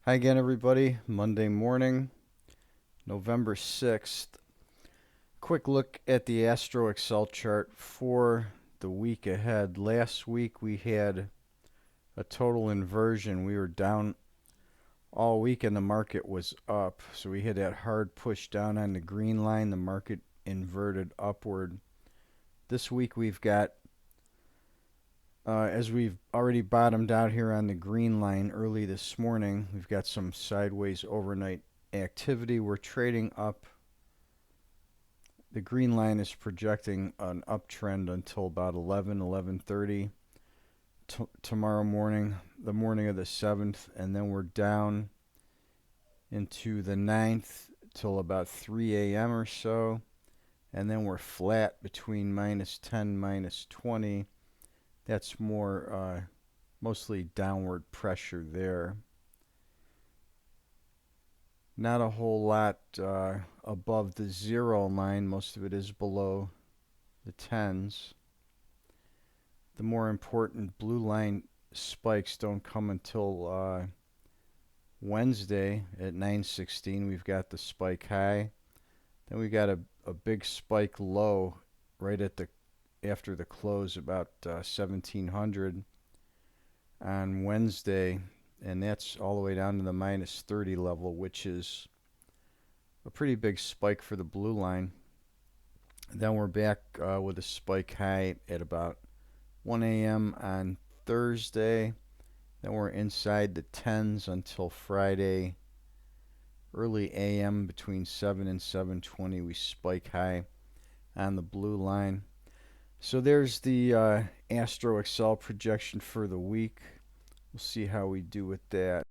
Hi again, everybody. Monday morning, November 6th. Quick look at the Astro Excel chart for the week ahead. Last week we had a total inversion. We were down all week and the market was up. So we had that hard push down on the green line. The market inverted upward. This week we've got, as we've already bottomed out here on the green line early this morning, we've got some sideways overnight activity. We're trading up. The green line is projecting an uptrend until about 11:30 tomorrow morning, the morning of the 7th, and then we're down into the 9th till about 3 a.m. or so, and then we're flat between -10, -20. That's more mostly downward pressure there. Not a whole lot above the 0 line. Most of it is below the 10s. The more important blue line spikes don't come until Wednesday at 9:16. We've got the spike high. Then we got a big spike low right at the after the close about 1700 on Wednesday, and that's all the way down to the -30 level, which is a pretty big spike for the blue line. Then we're back with a spike high at about 1 a.m. on Thursday. Then we're inside the 10s until Friday. Early a.m. between 7 and 7:20, we spike high on the blue line. So there's the Astro Excel projection for the week. We'll see how we do with that.